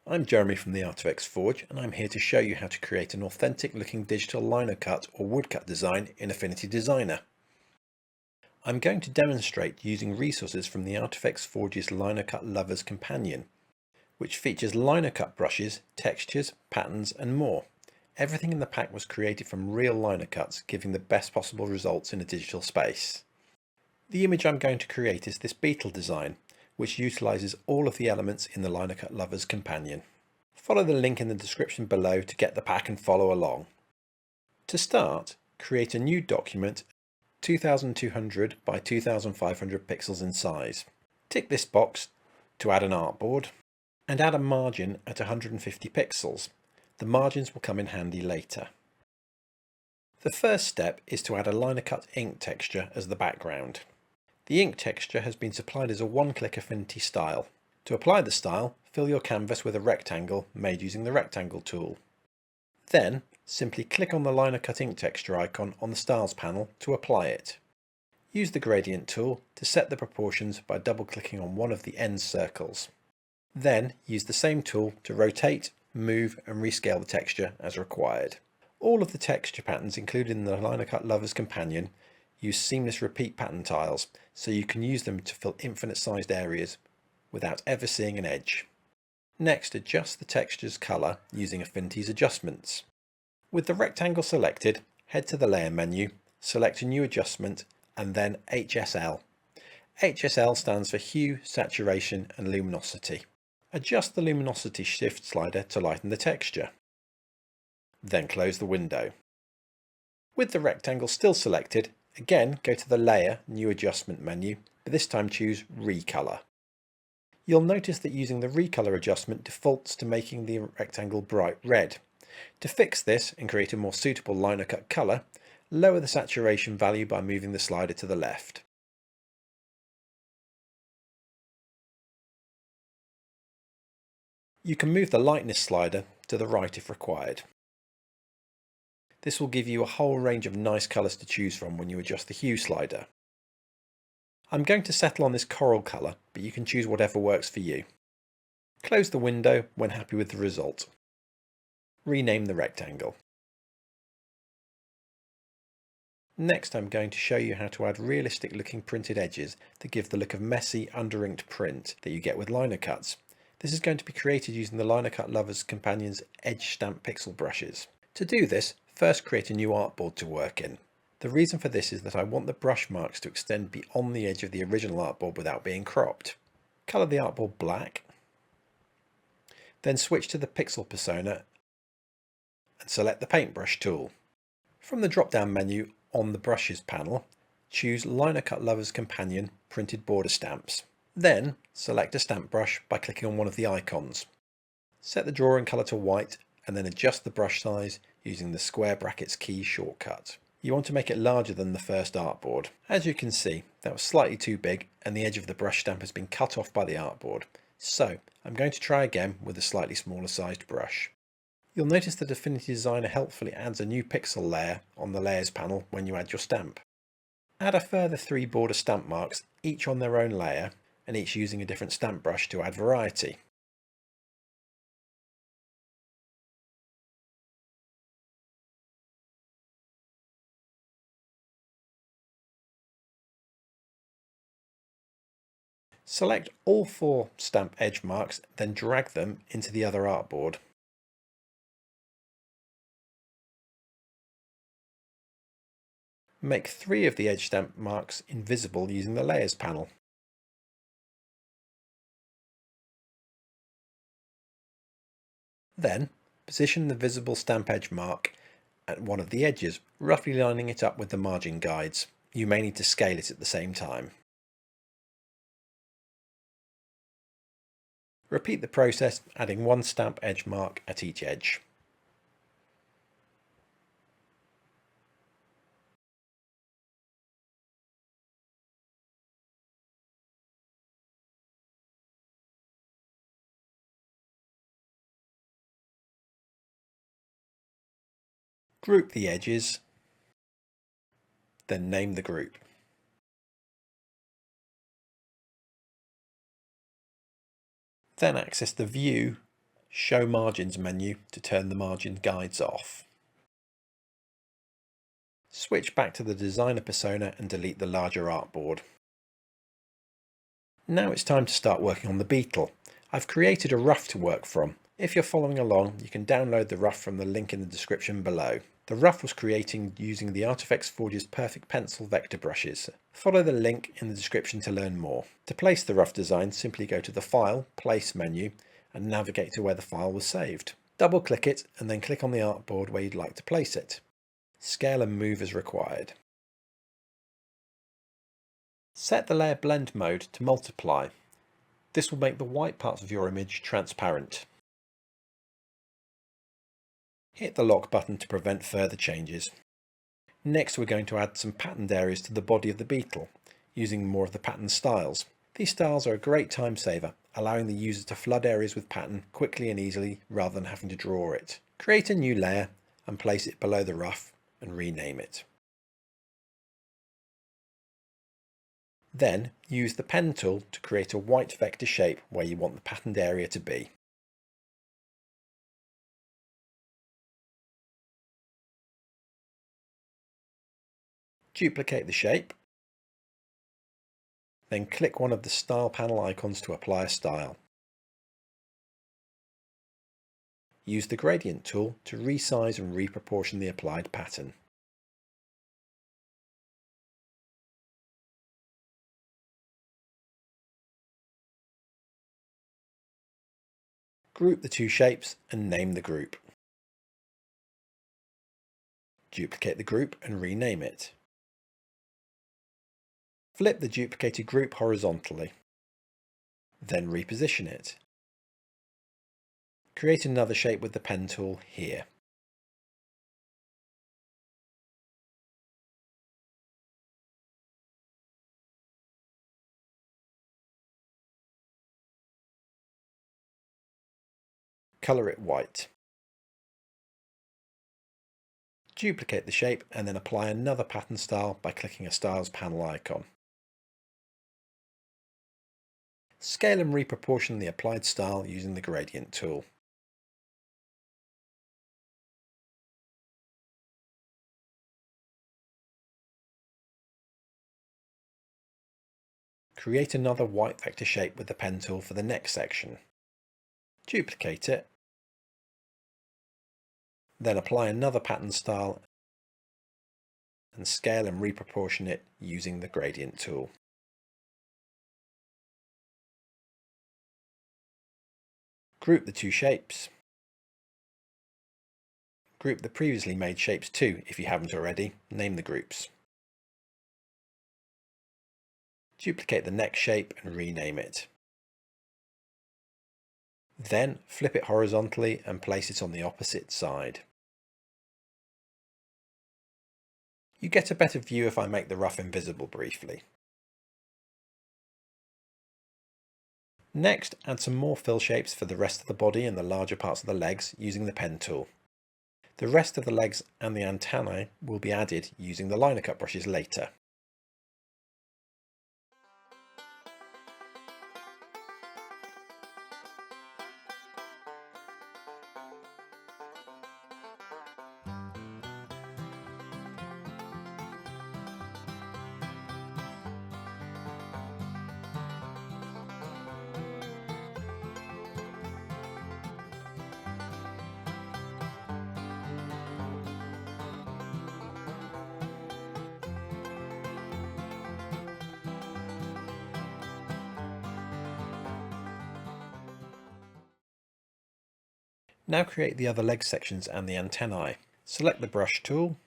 I'm Jeremy from the Artifacts Forge, and I'm here to show you how to create an authentic looking digital linocut or woodcut design in Affinity Designer. I'm going to demonstrate using resources from the Artifacts Forge's Linocut Lovers Companion, which features linocut brushes, textures, patterns and more. Everything in the pack was created from real linocuts, giving the best possible results in a digital space. The image I'm going to create is this beetle design, which utilises all of the elements in the Linocut Lovers Companion. Follow the link in the description below to get the pack and follow along. To start, create a new document 2200 by 2500 pixels in size. Tick this box to add an artboard and add a margin at 150 pixels. The margins will come in handy later. The first step is to add a Linocut ink texture as the background. The ink texture has been supplied as a one-click Affinity style. To apply the style, fill your canvas with a rectangle made using the rectangle tool. Then, simply click on the Linocut ink texture icon on the styles panel to apply it. Use the gradient tool to set the proportions by double-clicking on one of the end circles. Then, use the same tool to rotate, move and rescale the texture as required. All of the texture patterns included in the Linocut Lovers Companion use seamless repeat pattern tiles, so you can use them to fill infinite sized areas without ever seeing an edge. Next, adjust the texture's colour using Affinity's adjustments. With the rectangle selected, head to the layer menu, select a new adjustment and then HSL. HSL stands for Hue, Saturation and Luminosity. Adjust the luminosity shift slider to lighten the texture. Then close the window. With the rectangle still selected, again go to the Layer New Adjustment menu, but this time choose Recolor. You'll notice that using the Recolor adjustment defaults to making the rectangle bright red. To fix this and create a more suitable linocut colour, lower the saturation value by moving the slider to the left. You can move the lightness slider to the right if required. This will give you a whole range of nice colours to choose from when you adjust the hue slider. I'm going to settle on this coral colour, but you can choose whatever works for you. Close the window when happy with the result. Rename the rectangle. Next, I'm going to show you how to add realistic looking printed edges to give the look of messy, under-inked print that you get with linocuts. This is going to be created using the Linocut Lovers Companion's Edge Stamp Pixel brushes. To do this, first create a new artboard to work in. The reason for this is that I want the brush marks to extend beyond the edge of the original artboard without being cropped. Colour the artboard black, then switch to the pixel persona and select the paintbrush tool. From the drop-down menu on the brushes panel, choose Linocut Lovers Companion Printed Border Stamps. Then select a stamp brush by clicking on one of the icons. Set the drawing colour to white and then adjust the brush size using the square brackets key shortcut. You want to make it larger than the first artboard. As you can see, that was slightly too big and the edge of the brush stamp has been cut off by the artboard. So I'm going to try again with a slightly smaller sized brush. You'll notice that Affinity Designer helpfully adds a new pixel layer on the layers panel when you add your stamp. Add a further 3 border stamp marks, each on their own layer and each using a different stamp brush to add variety. Select all 4 stamp edge marks, then drag them into the other artboard. Make 3 of the edge stamp marks invisible using the Layers panel. Then, position the visible stamp edge mark at one of the edges, roughly lining it up with the margin guides. You may need to scale it at the same time. Repeat the process, adding 1 stamp edge mark at each edge. Group the edges, then name the group. Then access the View Show Margins menu to turn the margin guides off. Switch back to the designer persona and delete the larger artboard. Now it's time to start working on the beetle. I've created a rough to work from. If you're following along, you can download the rough from the link in the description below. The rough was created using the Artifacts Forge's Perfect Pencil vector brushes. Follow the link in the description to learn more. To place the rough design, simply go to the File, Place menu and navigate to where the file was saved. Double click it and then click on the artboard where you'd like to place it. Scale and move as required. Set the layer blend mode to multiply. This will make the white parts of your image transparent. Hit the lock button to prevent further changes. Next we're going to add some patterned areas to the body of the beetle, using more of the pattern styles. These styles are a great time saver, allowing the user to flood areas with pattern quickly and easily rather than having to draw it. Create a new layer and place it below the rough and rename it. Then use the pen tool to create a white vector shape where you want the patterned area to be. Duplicate the shape, then click one of the style panel icons to apply a style. Use the gradient tool to resize and reproportion the applied pattern. Group the two shapes and name the group. Duplicate the group and rename it. Flip the duplicated group horizontally. Then reposition it. Create another shape with the pen tool here. Colour it white. Duplicate the shape and then apply another pattern style by clicking a Styles panel icon. Scale and reproportion the applied style using the gradient tool. Create another white vector shape with the pen tool for the next section. Duplicate it, then apply another pattern style and scale and reproportion it using the gradient tool. Group the two shapes. Group the previously made shapes too if you haven't already. Name the groups. Duplicate the next shape and rename it. Then flip it horizontally and place it on the opposite side. You get a better view if I make the rough invisible briefly. Next, add some more fill shapes for the rest of the body and the larger parts of the legs using the pen tool. The rest of the legs and the antennae will be added using the Linocut brushes later. Now create the other leg sections and the antennae. Select the brush tool,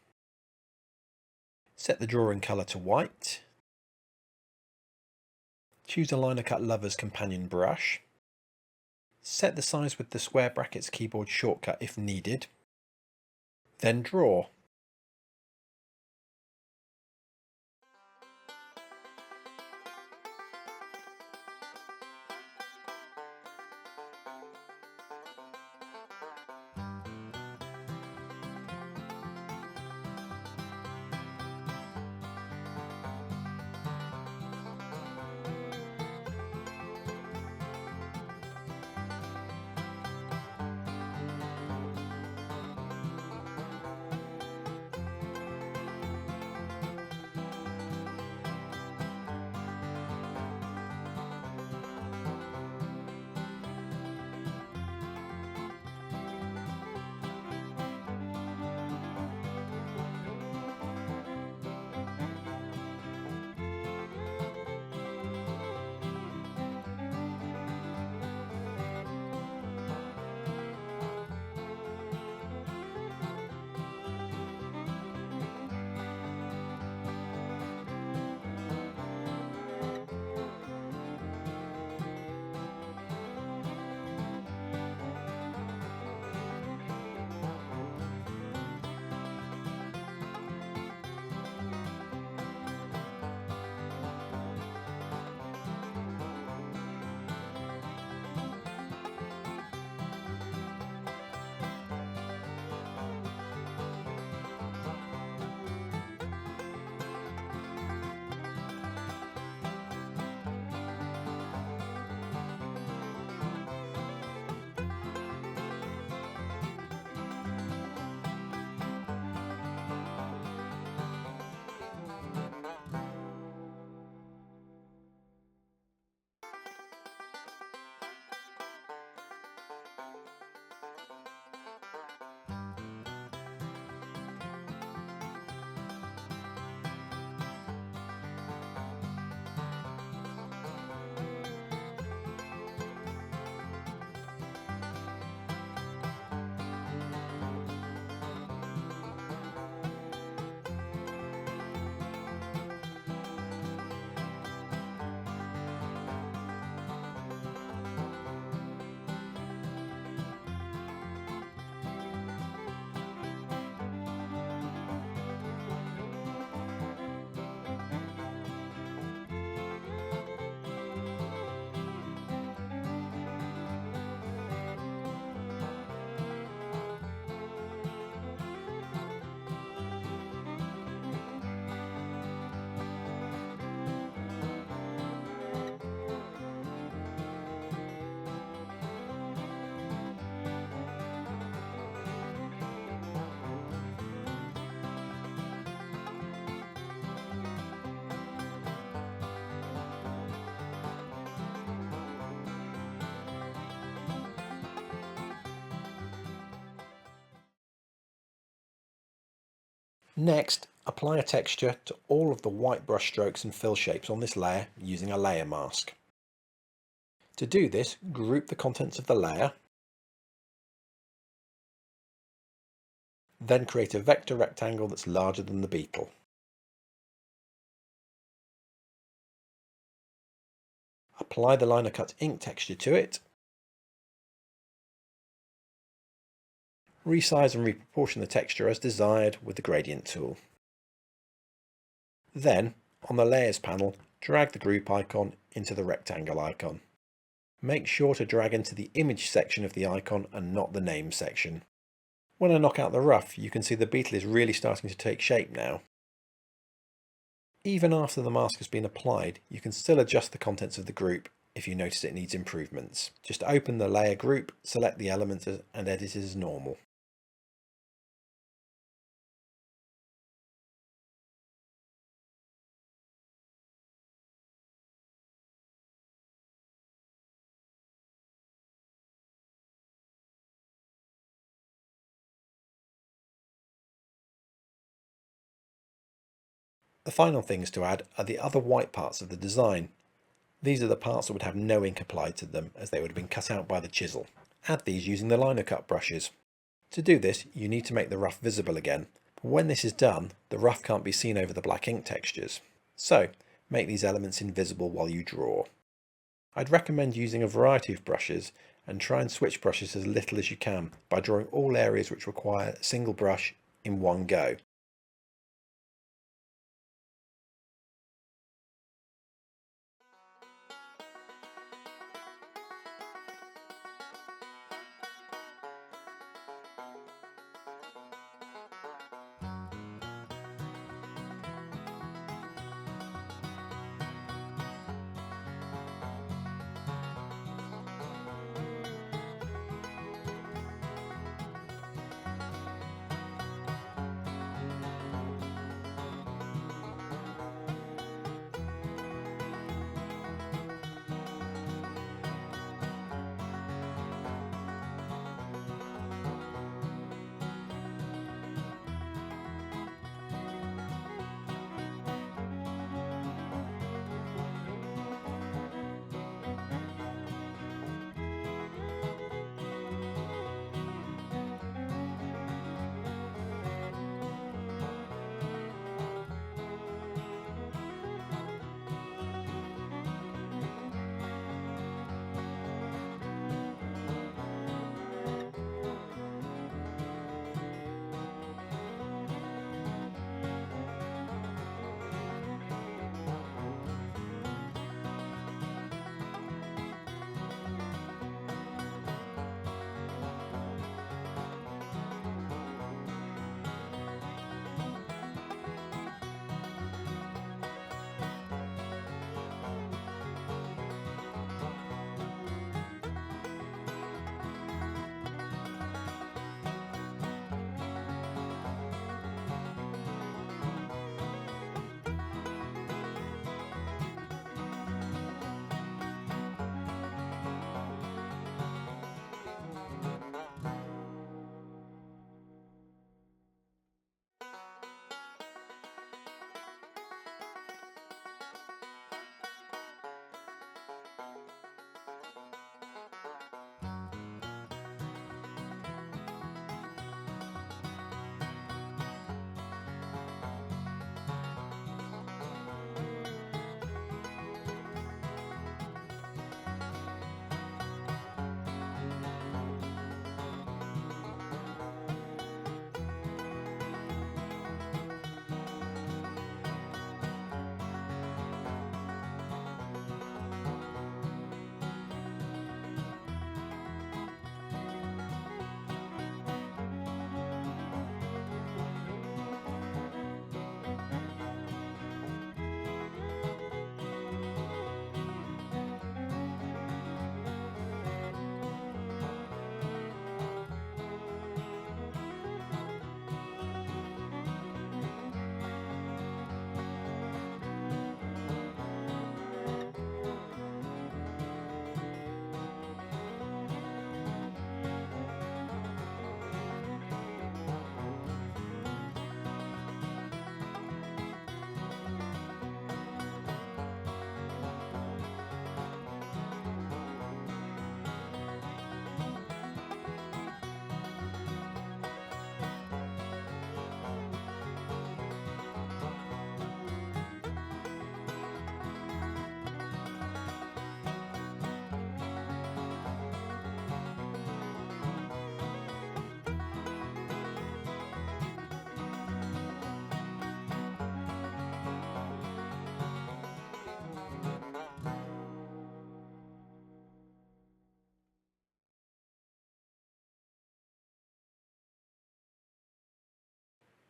set the drawing colour to white, choose a Linocut Lovers Companion brush, set the size with the square brackets keyboard shortcut if needed, then draw. Next, apply a texture to all of the white brush strokes and fill shapes on this layer using a layer mask. To do this, group the contents of the layer, then create a vector rectangle that's larger than the beetle. Apply the Linocut ink texture to it, resize and reproportion the texture as desired with the gradient tool. Then, on the Layers panel, drag the group icon into the rectangle icon. Make sure to drag into the image section of the icon and not the name section. When I knock out the rough, you can see the beetle is really starting to take shape now. Even after the mask has been applied, you can still adjust the contents of the group if you notice it needs improvements. Just open the layer group, select the element and edit it as normal. The final things to add are the other white parts of the design. These are the parts that would have no ink applied to them, as they would have been cut out by the chisel. Add these using the Linocut brushes. To do this, you need to make the rough visible again. But when this is done, the rough can't be seen over the black ink textures. So, make these elements invisible while you draw. I'd recommend using a variety of brushes and try and switch brushes as little as you can by drawing all areas which require a single brush in one go.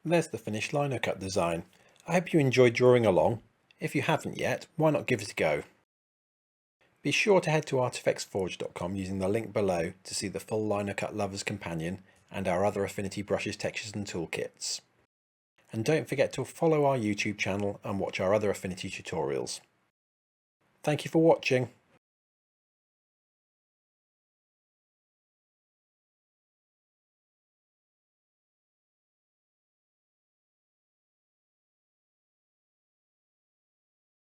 There's the finished Linocut design. I hope you enjoyed drawing along. If you haven't yet, why not give it a go? Be sure to head to artifexforge.com using the link below to see the full Linocut Lovers Companion and our other Affinity brushes, textures and toolkits. And don't forget to follow our YouTube channel and watch our other Affinity tutorials. Thank you for watching.